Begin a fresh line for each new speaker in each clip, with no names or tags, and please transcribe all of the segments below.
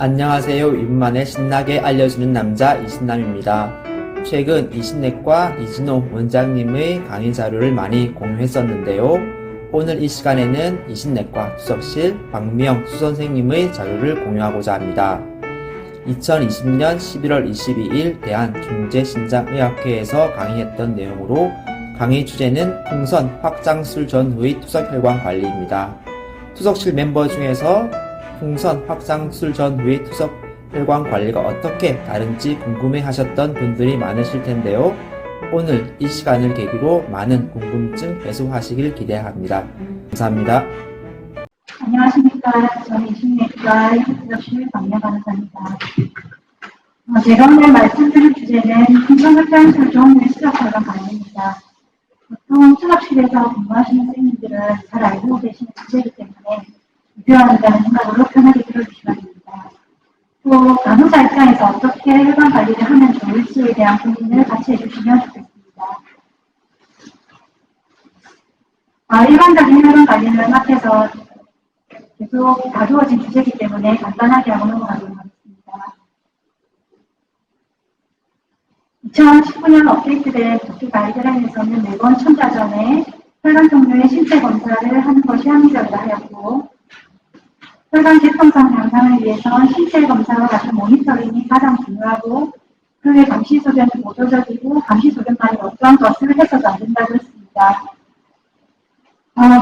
안녕하세요. 2분 만에 신나게 알려주는 남자 이신남입니다. 최근 이신내과 이진호 원장님의 강의 자료를 많이 공유했었는데요. 오늘 이 시간에는 이신내과 수석실 박미영 수선생님의 자료를 공유하고자 합니다. 2020년 11월 22일 대한중재신장의학회에서 강의했던 내용으로 강의 주제는 풍선 확장술 전후의 투석혈관 관리입니다. 투석실 멤버 중에서 풍선 확장술 전후의 투석혈관 관리가 어떻게 다른지 궁금해 하셨던 분들이 많으실 텐데요. 오늘 이 시간을 계기로 많은 궁금증 해소하시길 기대합니다. 감사합니다.
안녕하십니까. 저는 이신내과 투석실 박미영 간호사입니다. 제가 오늘 말씀드릴 주제는 풍선 확장술 전후의 투석혈관 관리입니다. 보통 투석실에서 근무하시는 선생님들은 잘 알고 계시는 주제이기 때문에 유효하다는 생각으로 편하게 들어주시면 됩니다. 또 간호사 입장에서 어떻게 혈관 관리를 하면 좋을지에 대한 고민을 같이 해주시면 좋겠습니다. 일반적인 혈관 관리는 앞에서 계속 다루어진 주제이기 때문에 간단하게 하고 넘어가도록 하겠습니다. 2019년 업데이트된 복귀 가이드라인에서는 매번 첨자 전에 혈관 종류의 신체 검사를 하는 것이 합리적이라 하였고, 혈관 개통성 향상을 위해선 신체 검사와 같은 모니터링이 가장 중요하고, 그 외 감시소견은 보조적이고 감시소견만이 어떠한 것을 해서도 안 된다고 했습니다.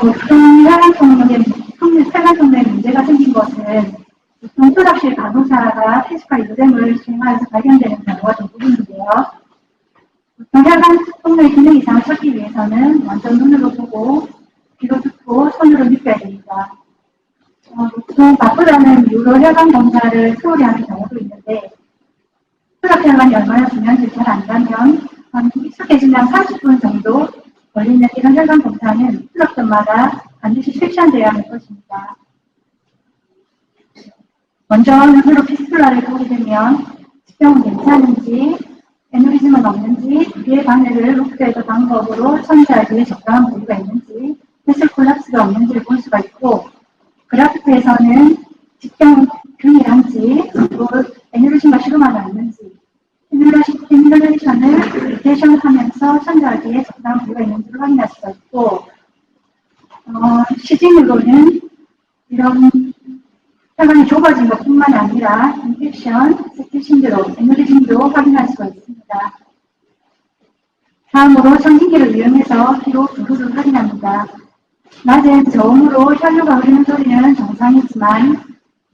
보통 혈관 통로에 문제가 생긴 것은 보통 투석실 간호사가 태식과 이도됨을 수행하여서 발견되는 경우가 대부분인데요. 보통 혈관 통로의 기능 이상을 찾기 위해서는 먼저 눈으로 보고, 귀로 듣고, 손으로 느껴야 됩니다. 보통 바쁘다는 이유로 혈관 검사를 소홀히 하는 경우도 있는데, 투석혈관이 얼마나 중요한지 잘 안다면 익숙해지면 30분 정도 걸리는 이런 혈관 검사는 투석점마다 반드시 실시되어야 할 것입니다. 먼저 눈으로 피스툴라를 보게 되면 직경은 괜찮은지, 에누리즘은 없는지, 위의 바늘을 로프되는 방법으로 천사하기에 적당한 부위가 있는지, 베슬 콜랍스가 없는지를 볼 수가 있고, 그래프트에서는 직경 균일한지, 그리고 에누리즘과 시그마가 있는지, 에뮤레이션을 리테이션하면서 천사하기에 적당한 부위가 있는지를 확인할 수가 있고, 시진으로는 이런 혈관이 좁아진 것뿐만 아니라 인펙션, 세티 신드롬, 에누리즘도 확인할 수가 있습니다. 다음으로 청진기를 이용해서 피로 두루를 확인합니다. 낮은 저음으로 혈류가 흐르는 소리는 정상이지만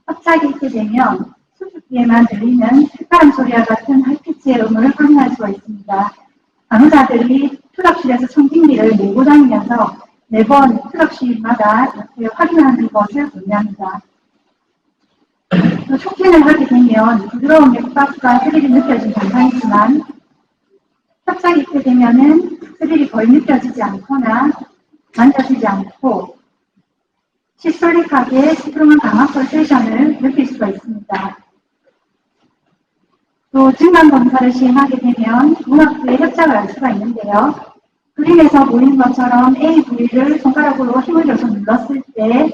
갑자기 있게 되면 수축기에만 들리는 휘파람 소리와 같은 하이피치의 음을 확인할 수가 있습니다. 간호사들이 투석실에서 청진기를 메고 다니면서 매번 투석실마다 확인하는 것을 권유합니다. 촉진을 하게 되면 부드러운 맥박과 스릴이 느껴진 정상이지만 갑자기 있게 되면은 스릴이 거의 느껴지지 않거나 만져지지 않고 시스톨릭하게 스트롱한 강압 펄세이션을 느낄 수가 있습니다. 또 증강 검사를 시행하게 되면 문학부의 협착을 알 수가 있는데요. 그림에서 보이는 것처럼 A 부위를 손가락으로 힘을 줘서 눌렀을 때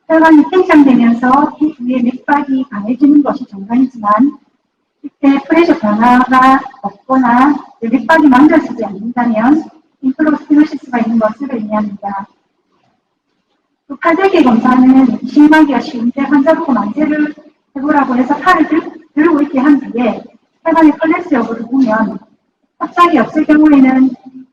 혈관이 팽창되면서 이 부위의 맥박이 강해지는 것이 정상이지만 이때 프레셔 변화가 없거나 맥박이 만져지지 않는다면 인플로스티노시스가 있는 것을 의미합니다. 또 팔베개 검사는 심하기가 쉬운데 환자 보고 만세를 해보라고 해서 팔을 들고 있게 한 뒤에 혈관의 콜랩스 여부를 보면 갑자기 없을 경우에는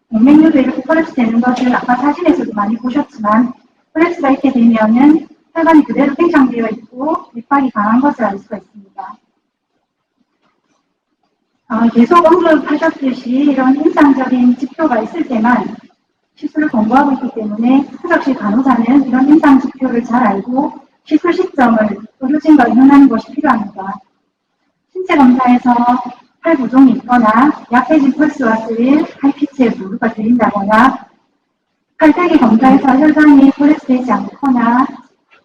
동맥류도 이렇게 콜랩스 되는 것을 아까 사진에서도 많이 보셨지만 콜랩스가 있게 되면은 혈관이 그대로 팽창되어 있고 맥박이 강한 것을 알 수가 있습니다. 계속 언급하셨듯이 이런 임상적인 지표가 있을 때만 시술을 권고하고 있기 때문에 투석실 간호사는 이런 임상 지표를 잘 알고 시술 시점을 의료진과 의논하는 것이 필요합니다. 신체 검사에서 팔 부종이 있거나 약해진 펄스와 스릴, 하이피치의 부르가 들린다거나 팔베개 검사에서 혈관이 콜랩스되지 않거나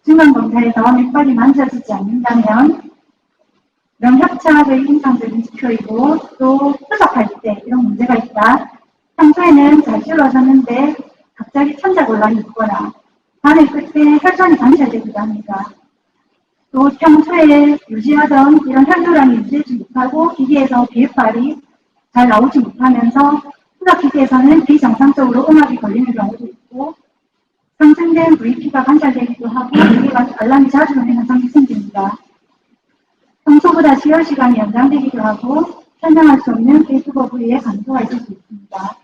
증강 검사에서 맥박이 만져지지 않는다면 이런 협착의 임상적인 지표이고 또 투석할 때 이런 문제가 있다. 평소에는 잘 줄어졌는데 갑자기 천자곤란이 있거나 반의 끝에 혈전이 방치되기도 합니다. 또 평소에 유지하던 이런 혈류량이 유지하지 못하고 기기에서 비흡발이 잘 나오지 못하면서 후각기기에서는 비정상적으로 음압이 걸리는 경우도 있고 상승된 VP가 관찰되기도 하고 기기가 알람이 자주 오는 현상이 생깁니다. 평소보다 지혈 시간이 연장되기도 하고 설명할 수 없는 페이스북 부위에 감소가 있을 수 있습니다.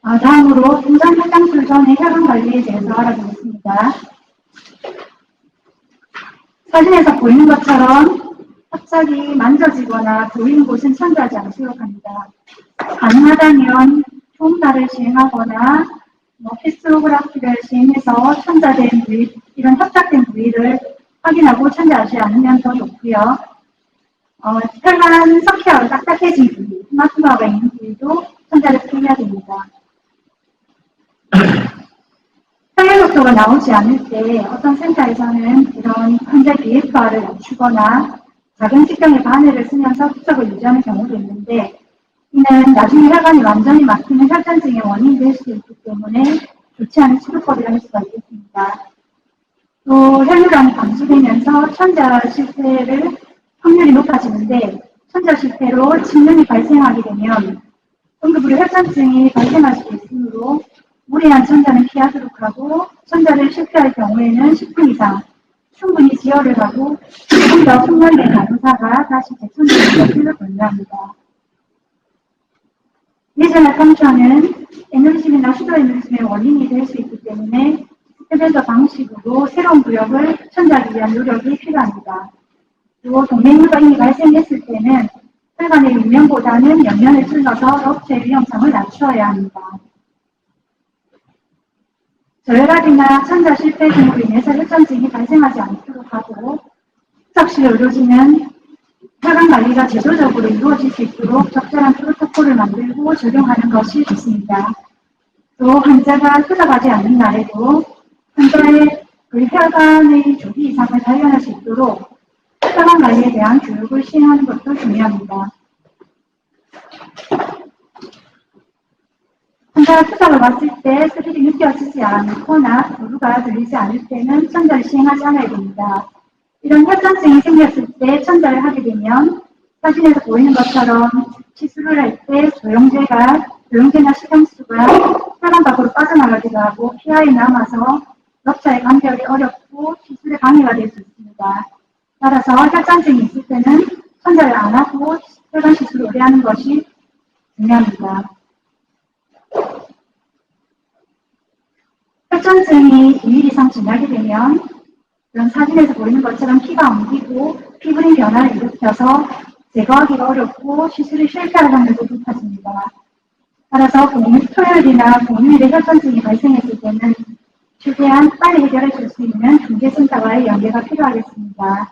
다음으로 풍선 혈당술 전의 혈관 관리에 대해서 알아보겠습니다. 사진에서 보이는 것처럼 갑자기 만져지거나 보이는 곳은 천지하지 않도록 합니다. 가능하다면 폼다를 시행하거나 피스로그라피를 시행해서 천자된 부위, 이런 협착된 부위를 확인하고 천지하지 않으면 더 좋고요. 혈관 석회하고 딱딱해진 부위, 마스마가 있는 부위도 천자를 피해야 됩니다. 혈액 속도가 나오지 않을 때 어떤 센터에서는 이런 환자 비핵화를 낮추거나 작은 식경의 바늘을 쓰면서 투석을 유지하는 경우도 있는데 이는 나중에 혈관이 완전히 막히는 혈전증의 원인이 될 수 있기 때문에 좋지 않은 치료법이라 할 수가 있겠습니다. 또 혈류량이 감소되면서 천자 실패를 확률이 높아지는데 천자 실패로 침륜이 발생하게 되면 응급으로 혈전증이 발생할 수 있으므로 무리한 천자는 피하도록 하고 천자를 실패할 경우에는 10분 이상 충분히 지혈을 하고 조금 더 숙련된 간호사가 다시 재천주는 것을 권유합니다. 예전의 상처는 에너지심이나 수도에너지심의 원인이 될 수 있기 때문에 스테벤더 방식으로 새로운 구역을 천자하기 위한 노력이 필요합니다. 또 동맥류가 이미 발생했을 때는 혈관의 육면보다는 옆면을 찔러서 럽체의 위험성을 낮추어야 합니다. 저혈압이나 천자 실패 등으로 인해서 혈전증이 발생하지 않도록 하고 후석실 의료진은 혈관 관리가 제도적으로 이루어질 수 있도록 적절한 프로토콜을 만들고 적용하는 것이 좋습니다. 또 환자가 투석하지 않는 날에도 환자의 혈관의 조기 이상을 발견할 수 있도록 혈관 관리에 대한 교육을 시행하는 것도 중요합니다. 환자가 투석을 왔을 때 스릴이 느껴지지 않거나 도루가 들리지 않을 때는 천자를 시행하지 않아야 됩니다. 이런 혈전증이 생겼을 때 천자를 하게 되면 사진에서 보이는 것처럼 시술을 할 때 조영제나 식염수가 혈관 밖으로 빠져나가기도 하고 피하에 남아서 럽차의 간결이 어렵고 시술에 방해가 될 수 있습니다. 따라서 혈전증이 있을 때는 천자를 안 하고 혈관 시술을 오래 하는 것이 중요합니다. 혈전증이 2일 이상 지나게 되면 이런 사진에서 보이는 것처럼 피가 엉기고 피부린 변화를 일으켜서 제거하기가 어렵고 시술이 실패할 확률도 높아집니다. 따라서 토요일이나 공휴일에 혈전증이 발생했을 때는 최대한 빨리 해결해 줄 수 있는 중재센터와의 연계가 필요하겠습니다.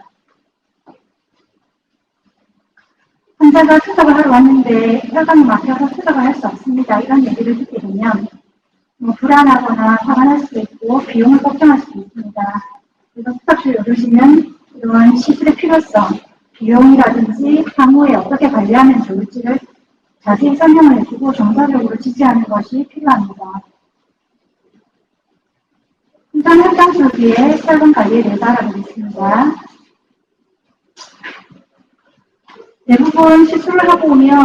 환자가 투석을 하러 왔는데 혈관이 막혀서 투석을 할 수 없습니다. 이런 얘기를 듣게 되면 불안하거나 화가 날 수도 있고 비용을 걱정할 수도 있습니다. 그래서 투석실 의료진은 이런 시술의 필요성, 비용이라든지 향후에 어떻게 관리하면 좋을지를 자세히 설명을 해주고 정서적으로 지지하는 것이 필요합니다. 풍선 혈당술 뒤에 혈관 관리에 대해서 알아보겠습니다. 대부분 시술을 하고 오면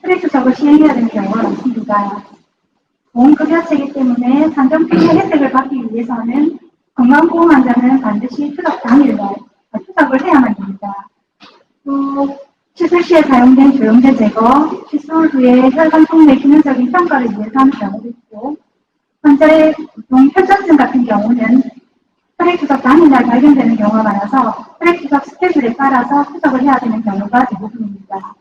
혈액 투석을 시행해야 되는 경우가 많습니다. 보험급여체이기 때문에 산정피해 혜택을 받기 위해서는 건강보험 환자는 반드시 투석 당일날 투석을 해야만 됩니다. 또 시술 시에 사용된 조영제 제거, 시술 후에 혈관 통내 기능적인 평가를 위해서 하는 경우도 있고 환자의 보통 혈전증 같은 경우는 혈액투석 당일날 발견되는 경우가 많아서 혈액투석 스케줄에 따라서 투석을 해야 되는 경우가 대부분입니다.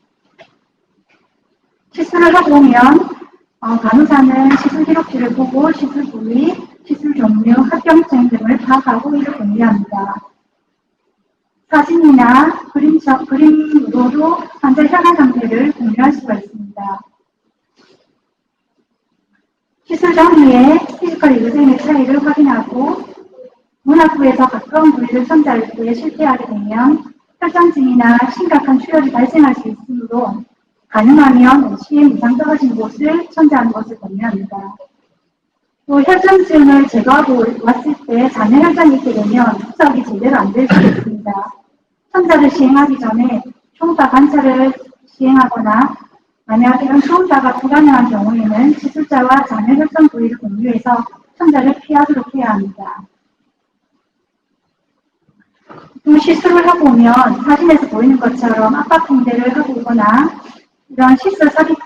시술을 하고 오면 간호사는 시술 기록지를 보고 시술 부위, 시술 종류, 합병증 등을 파악하고 이를 공유합니다. 사진이나 그림으로도 환자 혈관 상태를 공유할 수가 있습니다. 시술 전후에 피지컬 이그제임의 차이를 확인하고 문학부에서 가까운 부위를 천자할 때 실패하게 되면 혈전증이나 심각한 출혈이 발생할 수 있으므로 가능하면 5cm 이상 떨어진 곳을 천자하는 것을 권유합니다. 또 혈전증을 제거하고 왔을 때 잔여 혈전이 있게 되면 투석이 제대로 안 될 수도 있습니다. 첨자를 시행하기 전에 초음파 관찰을 시행하거나 만약 이런 초음파가 불가능한 경우에는 시술자와 잔여 혈전 부위를 공유해서 첨자를 피하도록 해야 합니다. 또 시술을 하고 오면 사진에서 보이는 것처럼 압박 붕대를 하고 오거나 이런 시술 삽입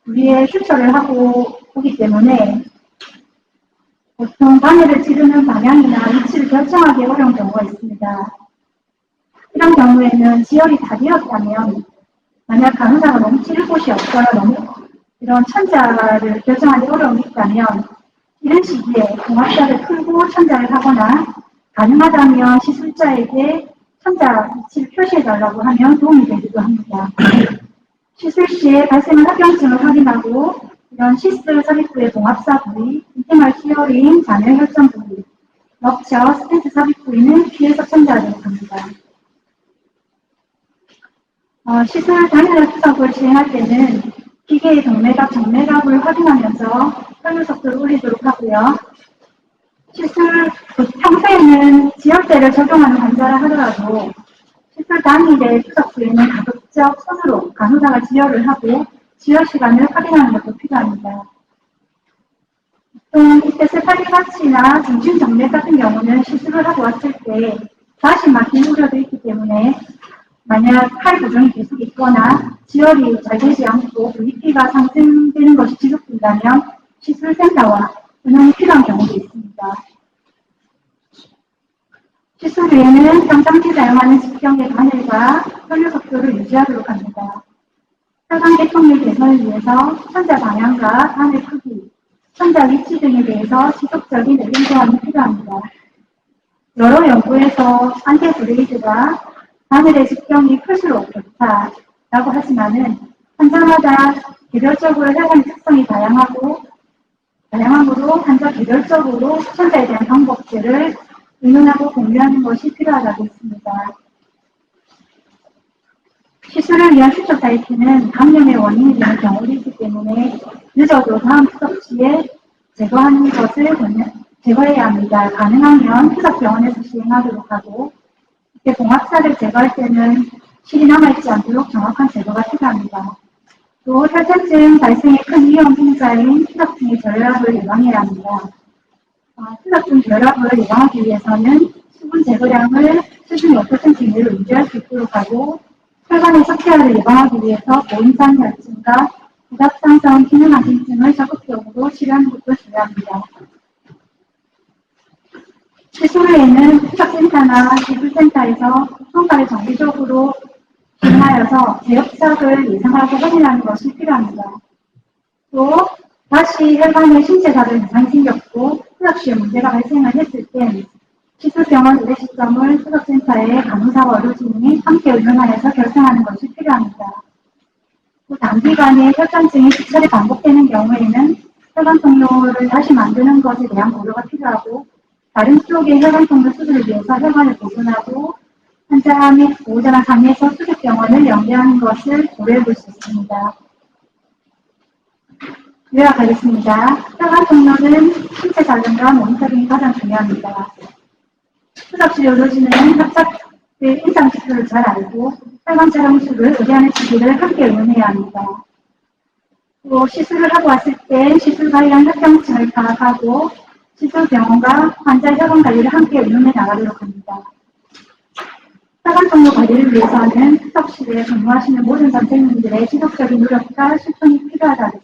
부위에 수처를 하고 오기 때문에 보통 바늘을 찌르는 방향이나 위치를 결정하기 어려운 경우가 있습니다. 이런 경우에는 지혈이 다 되었다면 만약 간호사가 너무 찌를 곳이 없거나 너무 이런 천자를 결정하기 어려움이 있다면 이런 시기에 공합자를 풀고 천자를 하거나 가능하다면 시술자에게 천자 위치를 표시해달라고 하면 도움이 되기도 합니다. 시술 시에 발생한 합병증을 확인하고 이런 시술 삽입부의 봉합사 부위, 인티멀 히어링, 잔여 혈전 부위, 럽처, 스텐트 삽입 부위는 피해서 천자하도록 합니다. 시술 단일 투석을 시행할 때는 기계의 동맥압, 정맥압을 확인하면서 혈류 속도를 올리도록 하고요. 시술 평소에는 지혈제를 적용하는 환자라 하더라도 시술 당일의 투석 후에는 가급적 손으로 간호사가 지혈을 하고 지혈 시간을 확인하는 것도 필요합니다. 보통 이때 세파리마취나 중심 정맥 같은 경우는 시술을 하고 왔을 때 다시 막힌 우려도 있기 때문에 만약 팔 부종이 계속 있거나 지혈이 잘 되지 않고 VP가 상승되는 것이 지속된다면 시술센터와 의논이 필요한 경우도 있습니다. 시술 후에는 평상시 사용하는 직경의 바늘과 혈류 속도를 유지하도록 합니다. 혈관 개통률 개선을 위해서 천자 방향과 바늘 크기, 천자 위치 등에 대해서 지속적인 의견 교환이 필요합니다. 여러 연구에서 안테브레이드가 바늘의 직경이 클수록 좋다라고 하지만은 환자마다 개별적으로 혈관의 특성이 다양하므로 환자 개별적으로 천자에 대한 방법들을 의논하고 공유하는 것이 필요하다고 했습니다. 시술을 위한 수초 사이트는 감염의 원인이 되는 경우도 있기 때문에 늦어도 다음 투석 시에 제거하는 것을 제거해야 합니다. 가능하면 투석 병원에서 시행하도록 하고 이때 봉합사를 제거할 때는 실이 남아있지 않도록 정확한 제거가 필요합니다. 또 혈전증 발생의 큰 위험 분자인 투석증의 결합을 예방해야 합니다. 투석증 결합을 예방하기 위해서는 수분 제거량을 수준 5% 이내로 유지할 수 있도록 하고 혈관의 석회화를 예방하기 위해서 고임산 혈증과 부갑상선 기능항진증을 적극적으로 치료하는 것도 중요합니다. 시술 후에는 투석센터나 기술센터에서 초음파를 정기적으로 진행하여서 재협착을 예상하고 확인하는 것이 필요합니다. 또 다시 혈관의 신체사를 이상이 생겼고 투석 시에 문제가 발생을 했을 때 시술병원 의뢰 시점을 투석센터의 간호사와 의료진이 함께 의논하여서 결정하는 것이 필요합니다. 또 단기간에 혈전증이 수차례 반복되는 경우에는 혈관 통로를 다시 만드는 것에 대한 고려가 필요하고 다른 쪽의 혈관 통로 수술을 위해서 혈관을 보존하고 환자 및 보호자가 상의해서 수술병원을 연계하는 것을 고려해 볼 수 있습니다. 요약하겠습니다. 혈관 통로는 신체 작용과 모니터링이 가장 중요합니다. 투석실 의료진은 협착의 임상 지표를 잘 알고 혈관 촬영술을 의뢰하는 시기를 함께 의논해야 합니다. 또 시술을 하고 왔을 때 시술 관련 협병증을 파악하고 시술 병원과 환자 혈관 관리를 함께 의논해 나가도록 합니다. 혈관 통로 관리를 위해서는 투석실에 근무하시는 모든 선생님들의 지속적인 노력과 실천이 필요하다고